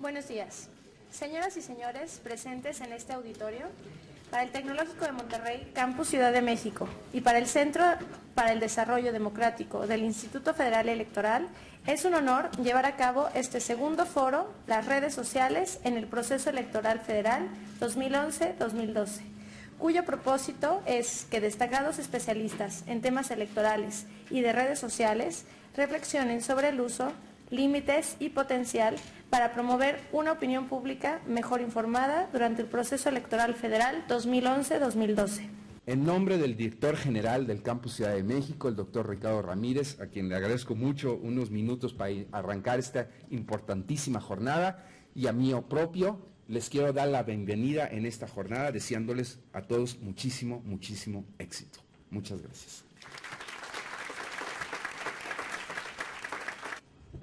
Buenos días. Señoras y señores presentes en este auditorio, para el Tecnológico de Monterrey, Campus Ciudad de México, y para el Centro para el Desarrollo Democrático del Instituto Federal Electoral, es un honor llevar a cabo este segundo foro, las redes sociales en el proceso electoral federal 2011-2012, cuyo propósito es que destacados especialistas en temas electorales y de redes sociales reflexionen sobre el uso, límites y potencial para promover una opinión pública mejor informada durante el proceso electoral federal 2011-2012. En nombre del director general del Campus Ciudad de México, el doctor Ricardo Ramírez, a quien le agradezco mucho unos minutos para arrancar esta importantísima jornada, y a mí propio, les quiero dar la bienvenida en esta jornada, deseándoles a todos muchísimo éxito. Muchas gracias.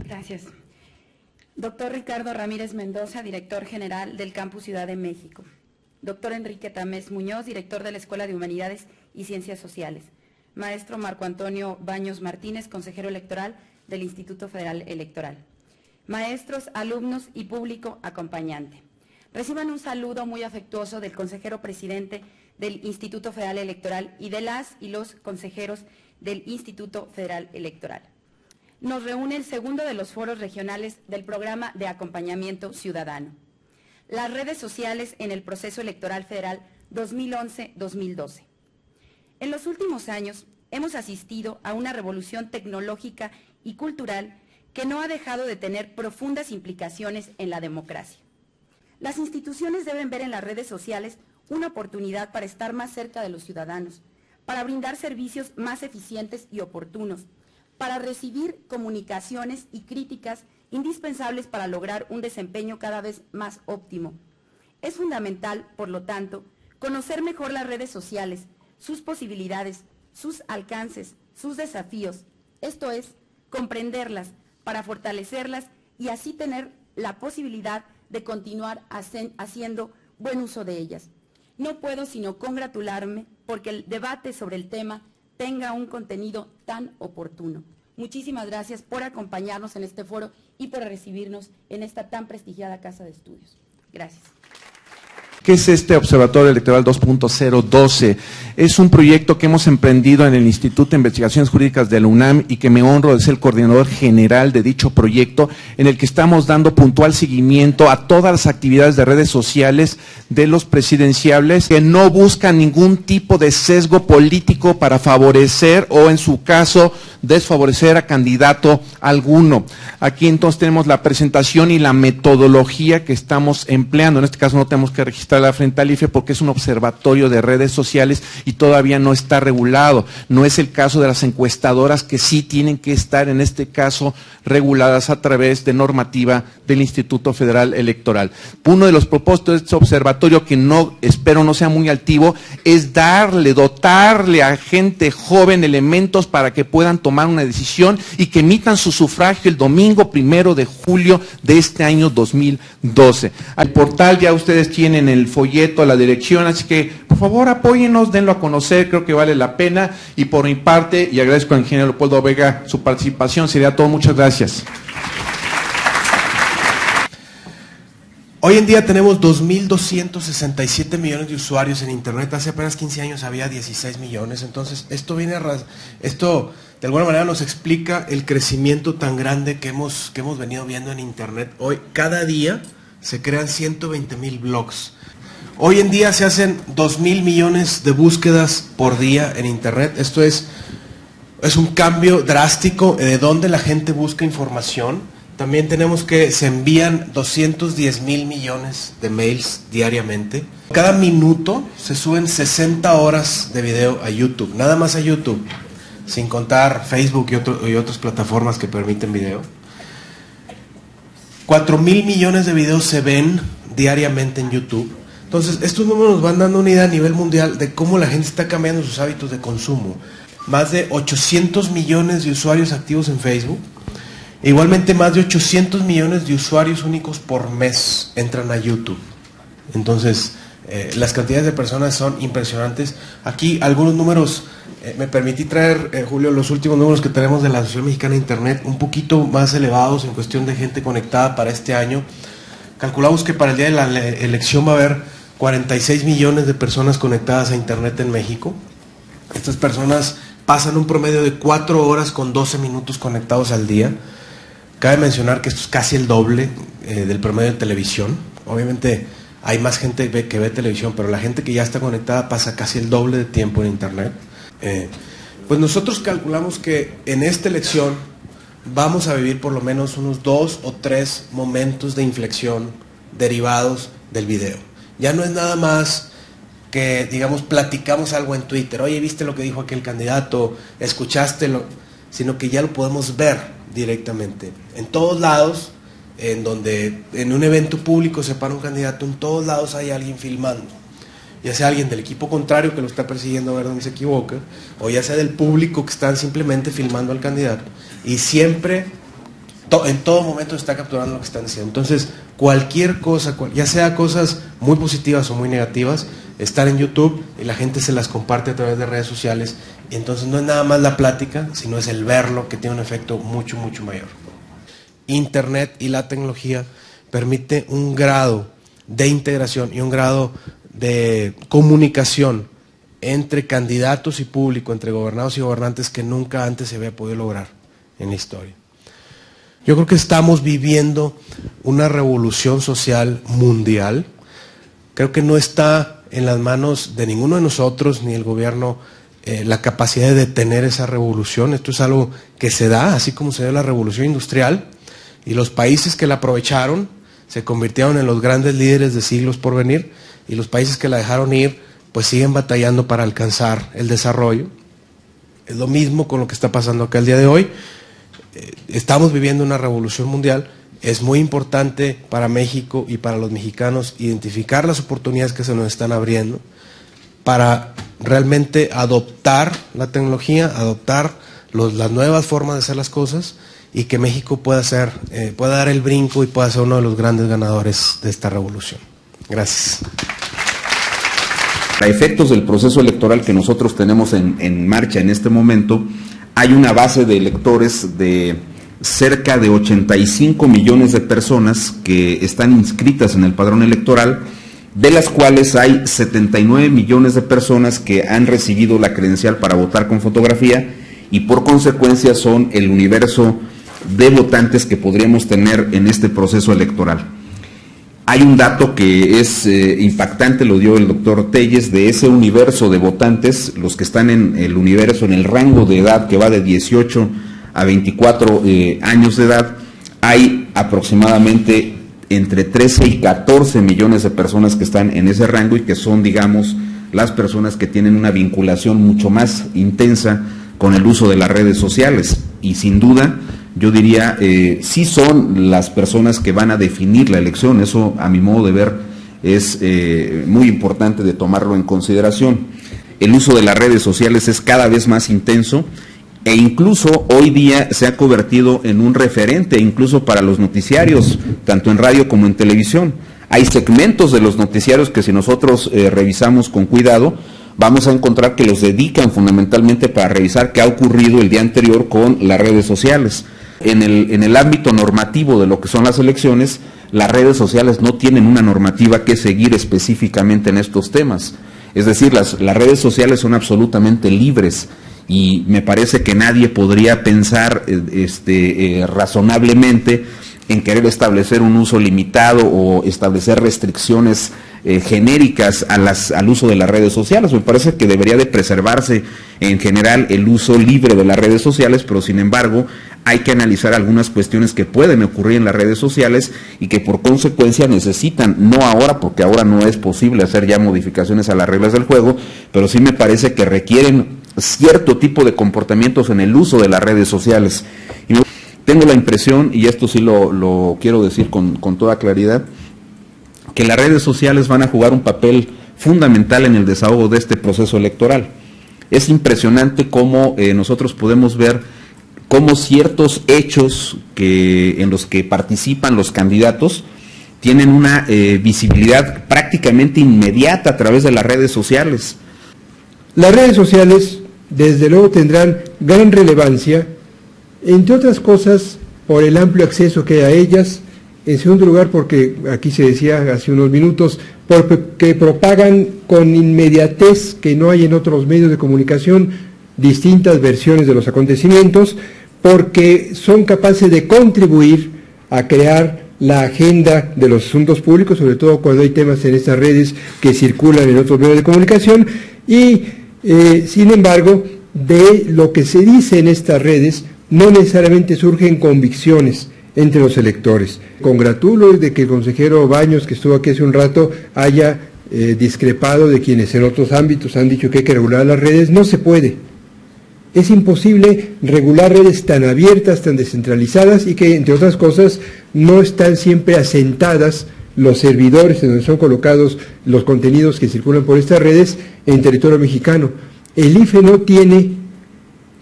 Gracias. Doctor Ricardo Ramírez Mendoza, director general del Campus Ciudad de México. Doctor Enrique Tamés Muñoz, director de la Escuela de Humanidades y Ciencias Sociales. Maestro Marco Antonio Baños Martínez, consejero electoral del Instituto Federal Electoral. Maestros, alumnos y público acompañante. Reciban un saludo muy afectuoso del consejero presidente del Instituto Federal Electoral y de las y los consejeros del Instituto Federal Electoral. Nos reúne el segundo de los foros regionales del programa de acompañamiento ciudadano. Las redes sociales en el proceso electoral federal 2011-2012. En los últimos años hemos asistido a una revolución tecnológica y cultural que no ha dejado de tener profundas implicaciones en la democracia. Las instituciones deben ver en las redes sociales una oportunidad para estar más cerca de los ciudadanos, para brindar servicios más eficientes y oportunos, para recibir comunicaciones y críticas indispensables para lograr un desempeño cada vez más óptimo. Es fundamental, por lo tanto, conocer mejor las redes sociales, sus posibilidades, sus alcances, sus desafíos, esto es, comprenderlas para fortalecerlas y así tener la posibilidad de continuar haciendo buen uso de ellas. No puedo sino congratularme porque el debate sobre el tema tenga un contenido tan oportuno. Muchísimas gracias por acompañarnos en este foro y por recibirnos en esta tan prestigiada Casa de Estudios. Gracias. ¿Qué es este Observatorio Electoral 2.012? Es un proyecto que hemos emprendido en el Instituto de Investigaciones Jurídicas de la UNAM y que me honro de ser el coordinador general de dicho proyecto, en el que estamos dando puntual seguimiento a todas las actividades de redes sociales de los presidenciables que no buscan ningún tipo de sesgo político para favorecer o, en su caso, desfavorecer a candidato alguno. Aquí entonces tenemos la presentación y la metodología que estamos empleando. En este caso no tenemos que registrarla frente al IFE porque es un observatorio de redes sociales y todavía no está regulado. No es el caso de las encuestadoras, que sí tienen que estar en este caso reguladas a través de normativa del Instituto Federal Electoral. Uno de los propósitos de este observatorio, que no espero no sea muy altivo, es dotarle a gente joven elementos para que puedan tomar una decisión y que emitan su sufragio el domingo 1 de julio de este año 2012. Al portal ya ustedes tienen el folleto, la dirección, así que por favor apóyennos, denlo a conocer, creo que vale la pena. Y por mi parte, y agradezco al ingeniero Leopoldo Vega su participación, sería todo. Muchas gracias. Hoy en día tenemos 2.267 millones de usuarios en Internet. Hace apenas 15 años había 16 millones. Entonces, esto de alguna manera nos explica el crecimiento tan grande que hemos venido viendo en Internet. Hoy, cada día, se crean 120,000 blogs. Hoy en día se hacen 2.000 millones de búsquedas por día en Internet. Esto es un cambio drástico de dónde la gente busca información. También tenemos que se envían 210,000 millones de mails diariamente. Cada minuto se suben 60 horas de video a YouTube, nada más a YouTube, sin contar Facebook y otras plataformas que permiten video. 4,000 millones de videos se ven diariamente en YouTube. Entonces, estos números nos van dando una idea a nivel mundial de cómo la gente está cambiando sus hábitos de consumo. Más de 800 millones de usuarios activos en Facebook. Igualmente, más de 800 millones de usuarios únicos por mes entran a YouTube. Entonces, las cantidades de personas son impresionantes. Aquí algunos números, me permití traer, Julio, los últimos números que tenemos de la Asociación Mexicana de Internet, un poquito más elevados en cuestión de gente conectada para este año. calculamos que para el día de la elección va a haber 46 millones de personas conectadas a Internet en México. Estas personas pasan un promedio de 4 horas con 12 minutos conectados al día. Cabe mencionar que esto es casi el doble del promedio de televisión. Obviamente hay más gente que ve televisión, pero la gente que ya está conectada pasa casi el doble de tiempo en Internet. Pues nosotros calculamos que en esta elección vamos a vivir por lo menos unos 2 o 3 momentos de inflexión derivados del video. Ya no es nada más que, digamos, platicamos algo en Twitter, oye, ¿viste lo que dijo aquel candidato? ¿Escuchaste lo? Sino que ya lo podemos ver directamente. En todos lados, en donde en un evento público se para un candidato, en todos lados hay alguien filmando. Ya sea alguien del equipo contrario que lo está persiguiendo a ver dónde se equivoca, o ya sea del público que están simplemente filmando al candidato. Y siempre, en todo momento está capturando lo que están diciendo. Entonces, cualquier cosa, ya sea cosas muy positivas o muy negativas, están en YouTube y la gente se las comparte a través de redes sociales. Y entonces no es nada más la plática, sino es el verlo, que tiene un efecto mucho, mucho mayor. Internet y la tecnología permite un grado de integración y un grado de comunicación entre candidatos y público, entre gobernados y gobernantes, que nunca antes se había podido lograr en la historia. Yo creo que estamos viviendo una revolución social mundial. Creo que no está en las manos de ninguno de nosotros, ni el gobierno, la capacidad de detener esa revolución. Esto es algo que se da, así como se dio la revolución industrial, y los países que la aprovecharon se convirtieron en los grandes líderes de siglos por venir, y los países que la dejaron ir, pues siguen batallando para alcanzar el desarrollo. Es lo mismo con lo que está pasando acá el día de hoy. Estamos viviendo una revolución mundial. Es muy importante para México y para los mexicanos identificar las oportunidades que se nos están abriendo para realmente adoptar la tecnología, adoptar las nuevas formas de hacer las cosas, y que México pueda dar el brinco y pueda ser uno de los grandes ganadores de esta revolución. Gracias. A efectos del proceso electoral que nosotros tenemos en marcha en este momento, hay una base de electores de cerca de 85 millones de personas que están inscritas en el padrón electoral, de las cuales hay 79 millones de personas que han recibido la credencial para votar con fotografía, y por consecuencia son el universo de votantes que podríamos tener en este proceso electoral. Hay un dato que es impactante, lo dio el doctor Telles. De ese universo de votantes, los que están en el universo, en el rango de edad que va de 18 a 24 años de edad, hay aproximadamente entre 13 y 14 millones de personas que están en ese rango, y que son, digamos, las personas que tienen una vinculación mucho más intensa con el uso de las redes sociales. Y sin duda, yo diría, sí son las personas que van a definir la elección. Eso, a mi modo de ver, es muy importante de tomarlo en consideración. El uso de las redes sociales es cada vez más intenso, e incluso hoy día se ha convertido en un referente incluso para los noticiarios, tanto en radio como en televisión. Hay segmentos de los noticiarios que, si nosotros revisamos con cuidado, vamos a encontrar que los dedican fundamentalmente para revisar qué ha ocurrido el día anterior con las redes sociales. En el ámbito normativo de lo que son las elecciones, las redes sociales no tienen una normativa que seguir específicamente en estos temas. Es decir, las redes sociales son absolutamente libres, y me parece que nadie podría pensar razonablemente en querer establecer un uso limitado o establecer restricciones genéricas al uso de las redes sociales. Me parece que debería de preservarse en general el uso libre de las redes sociales, pero sin embargo hay que analizar algunas cuestiones que pueden ocurrir en las redes sociales y que por consecuencia necesitan, no ahora, porque ahora no es posible hacer ya modificaciones a las reglas del juego, pero sí me parece que requieren cierto tipo de comportamientos en el uso de las redes sociales. Y tengo la impresión, y esto sí lo quiero decir con toda claridad, que las redes sociales van a jugar un papel fundamental en el desahogo de este proceso electoral. Es impresionante cómo nosotros podemos ver cómo ciertos hechos en los que participan los candidatos tienen una visibilidad prácticamente inmediata a través de las redes sociales. Las redes sociales, desde luego, tendrán gran relevancia, entre otras cosas, por el amplio acceso que hay a ellas En segundo lugar, porque aquí se decía hace unos minutos, porque propagan con inmediatez que no hay en otros medios de comunicación distintas versiones de los acontecimientos, porque son capaces de contribuir a crear la agenda de los asuntos públicos, sobre todo cuando hay temas en estas redes que circulan en otros medios de comunicación, y sin embargo, de lo que se dice en estas redes no necesariamente surgen convicciones entre los electores. Congratulo de que el consejero Baños, que estuvo aquí hace un rato, haya discrepado de quienes en otros ámbitos han dicho que hay que regular las redes. No se puede. Es imposible regular redes tan abiertas, tan descentralizadas y que, entre otras cosas, no están siempre asentadas los servidores en donde son colocados los contenidos que circulan por estas redes en territorio mexicano. El IFE no tiene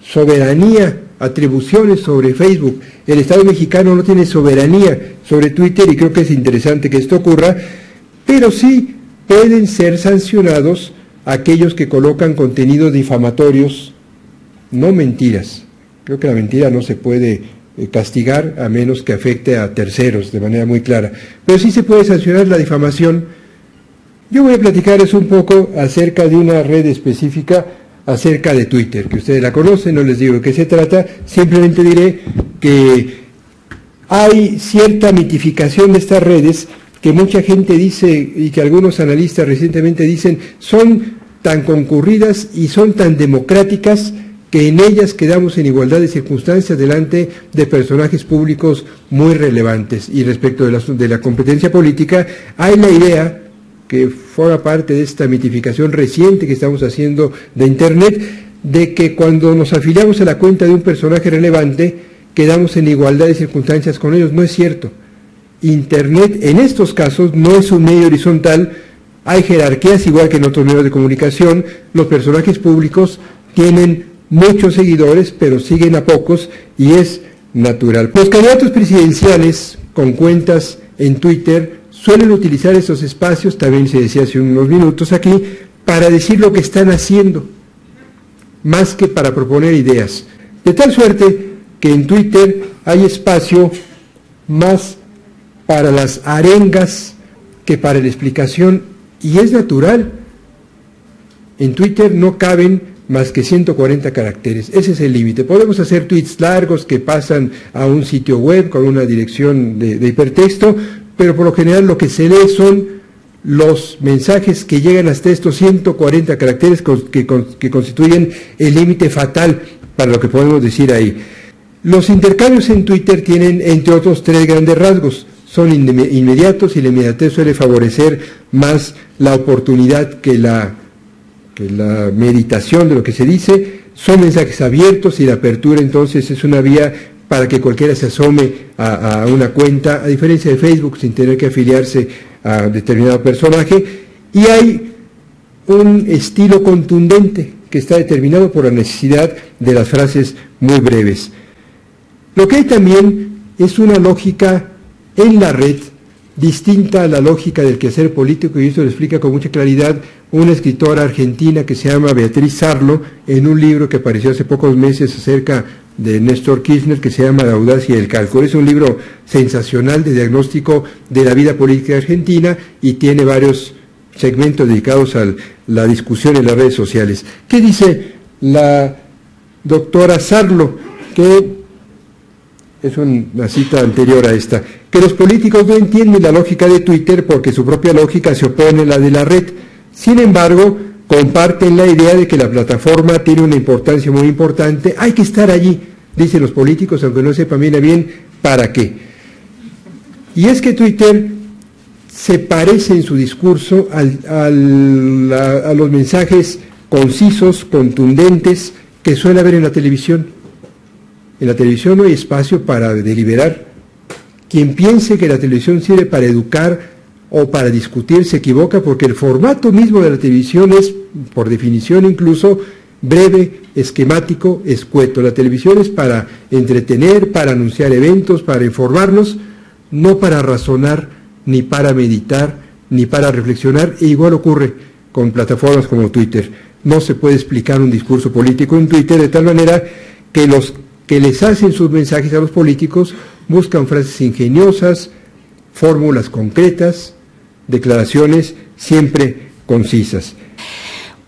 soberanía, atribuciones sobre Facebook. El Estado mexicano no tiene soberanía sobre Twitter y creo que es interesante que esto ocurra, pero sí pueden ser sancionados aquellos que colocan contenidos difamatorios, no mentiras. Creo que la mentira no se puede castigar a menos que afecte a terceros de manera muy clara, pero sí se puede sancionar la difamación. Yo voy a platicarles un poco acerca de una red específica, acerca de Twitter, que ustedes la conocen, no les digo de qué se trata, simplemente diré que hay cierta mitificación de estas redes que mucha gente dice y que algunos analistas recientemente dicen son tan concurridas y son tan democráticas que en ellas quedamos en igualdad de circunstancias delante de personajes públicos muy relevantes. Y respecto de la competencia política, hay la idea que forma parte de esta mitificación reciente que estamos haciendo de Internet, de que cuando nos afiliamos a la cuenta de un personaje relevante, quedamos en igualdad de circunstancias con ellos. No es cierto. Internet, en estos casos, no es un medio horizontal, hay jerarquías igual que en otros medios de comunicación, los personajes públicos tienen muchos seguidores, pero siguen a pocos, y es natural. Los candidatos presidenciales con cuentas en Twitter suelen utilizar esos espacios, también se decía hace unos minutos aquí, para decir lo que están haciendo, más que para proponer ideas. De tal suerte que en Twitter hay espacio más para las arengas que para la explicación, y es natural. En Twitter no caben más que 140 caracteres, ese es el límite. Podemos hacer tweets largos que pasan a un sitio web con una dirección de hipertexto, pero por lo general lo que se lee son los mensajes que llegan hasta estos 140 caracteres que constituyen el límite fatal para lo que podemos decir ahí. Los intercambios en Twitter tienen, entre otros, 3 grandes rasgos. Son inmediatos y la inmediatez suele favorecer más la oportunidad que la meditación de lo que se dice. Son mensajes abiertos y la apertura entonces es una vía para que cualquiera se asome a una cuenta, a diferencia de Facebook, sin tener que afiliarse a determinado personaje. Y hay un estilo contundente que está determinado por la necesidad de las frases muy breves. Lo que hay también es una lógica en la red distinta a la lógica del quehacer político, y esto lo explica con mucha claridad una escritora argentina que se llama Beatriz Sarlo, en un libro que apareció hace pocos meses acerca de Néstor Kirchner, que se llama La audacia y el cálculo. Es un libro sensacional de diagnóstico de la vida política argentina y tiene varios segmentos dedicados a la discusión en las redes sociales. ¿Qué dice la doctora Sarlo? Que es una cita anterior a esta, que los políticos no entienden la lógica de Twitter porque su propia lógica se opone a la de la red. Sin embargo, comparten la idea de que la plataforma tiene una importancia muy importante, hay que estar allí, dicen los políticos, aunque no sepan bien para qué. Y es que Twitter se parece en su discurso a los mensajes concisos, contundentes, que suele haber en la televisión. En la televisión no hay espacio para deliberar. Quien piense que la televisión sirve para educar o para discutir se equivoca, porque el formato mismo de la televisión es, por definición incluso, breve, esquemático, escueto. La televisión es para entretener, para anunciar eventos, para informarnos, no para razonar, ni para meditar, ni para reflexionar, e igual ocurre con plataformas como Twitter. No se puede explicar un discurso político en Twitter de tal manera que los que les hacen sus mensajes a los políticos buscan frases ingeniosas, fórmulas concretas, declaraciones siempre concisas.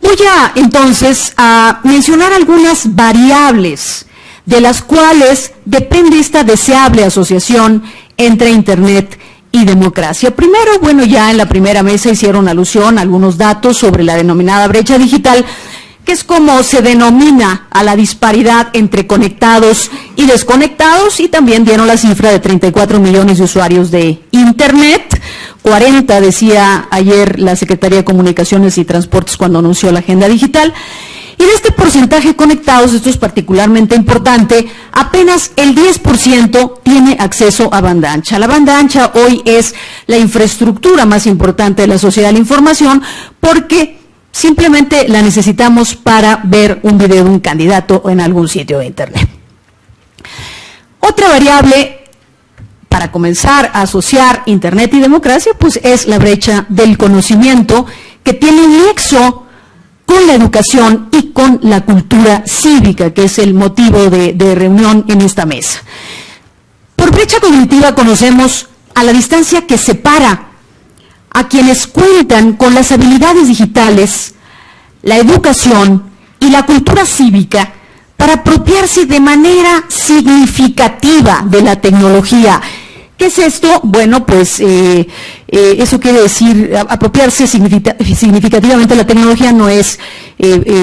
Voy entonces a mencionar algunas variables de las cuales depende esta deseable asociación entre Internet y democracia. Primero, bueno, ya en la primera mesa hicieron alusión a algunos datos sobre la denominada brecha digital, que es como se denomina a la disparidad entre conectados y desconectados, y también dieron la cifra de 34 millones de usuarios de Internet, 40 decía ayer la Secretaría de Comunicaciones y Transportes cuando anunció la agenda digital, y de este porcentaje conectados, esto es particularmente importante, apenas el 10% tiene acceso a banda ancha. La banda ancha hoy es la infraestructura más importante de la sociedad de la información, porque simplemente la necesitamos para ver un video de un candidato en algún sitio de Internet. Otra variable para comenzar a asociar Internet y democracia, pues es la brecha del conocimiento, que tiene un nexo con la educación y con la cultura cívica, que es el motivo de reunión en esta mesa. Por brecha cognitiva conocemos a la distancia que separa a quienes cuentan con las habilidades digitales, la educación y la cultura cívica para apropiarse de manera significativa de la tecnología. ¿Qué es esto? Bueno, pues eso quiere decir, apropiarse significativamente de la tecnología no es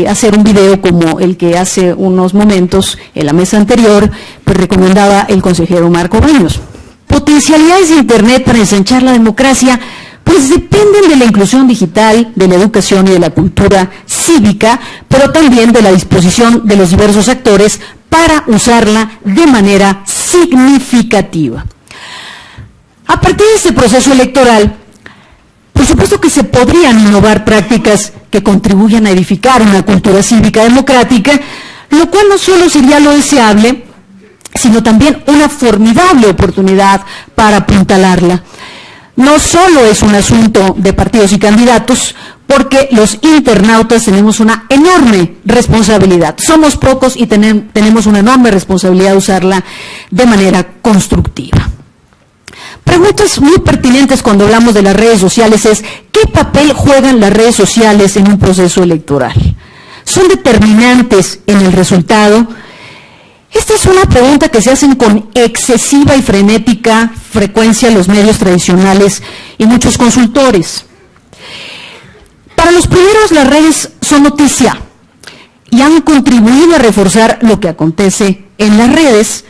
hacer un video como el que hace unos momentos en la mesa anterior pues recomendaba el consejero Marco Baños. Potencialidades de Internet para ensanchar la democracia pues dependen de la inclusión digital, de la educación y de la cultura cívica, pero también de la disposición de los diversos actores para usarla de manera significativa. A partir de este proceso electoral, por supuesto que se podrían innovar prácticas que contribuyan a edificar una cultura cívica democrática, lo cual no solo sería lo deseable, sino también una formidable oportunidad para apuntalarla. No solo es un asunto de partidos y candidatos, porque los internautas tenemos una enorme responsabilidad. Somos pocos y tenemos una enorme responsabilidad de usarla de manera constructiva. Preguntas muy pertinentes cuando hablamos de las redes sociales es, ¿qué papel juegan las redes sociales en un proceso electoral? ¿Son determinantes en el resultado? Esta es una pregunta que se hacen con excesiva y frenética frecuencia los medios tradicionales y muchos consultores. Para los primeros, las redes son noticia y han contribuido a reforzar lo que acontece en las redes,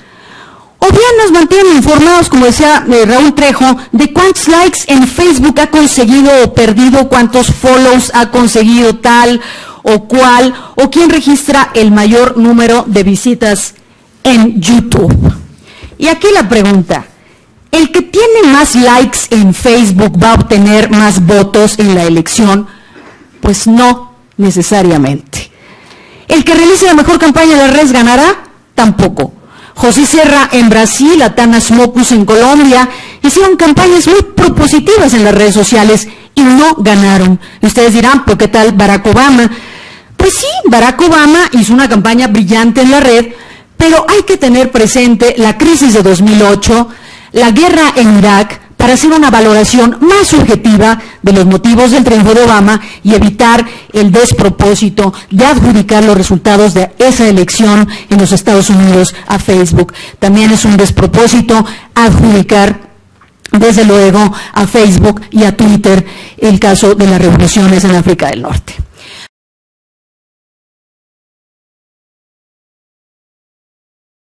o bien nos mantienen informados, como decía Raúl Trejo, de cuántos likes en Facebook ha conseguido o perdido, cuántos follows ha conseguido tal o cual, o quién registra el mayor número de visitas en YouTube. Y aquí la pregunta, ¿el que tiene más likes en Facebook va a obtener más votos en la elección? Pues no necesariamente. ¿El que realice la mejor campaña de las redes ganará? Tampoco. José Serra en Brasil, Atanas Mocus en Colombia, hicieron campañas muy propositivas en las redes sociales y no ganaron. Y ustedes dirán, ¿pero qué tal Barack Obama? Pues sí, Barack Obama hizo una campaña brillante en la red, pero hay que tener presente la crisis de 2008, la guerra en Irak, para hacer una valoración más subjetiva de los motivos del triunfo de Obama y evitar el despropósito de adjudicar los resultados de esa elección en los Estados Unidos a Facebook. También es un despropósito adjudicar, desde luego, a Facebook y a Twitter el caso de las revoluciones en África del Norte.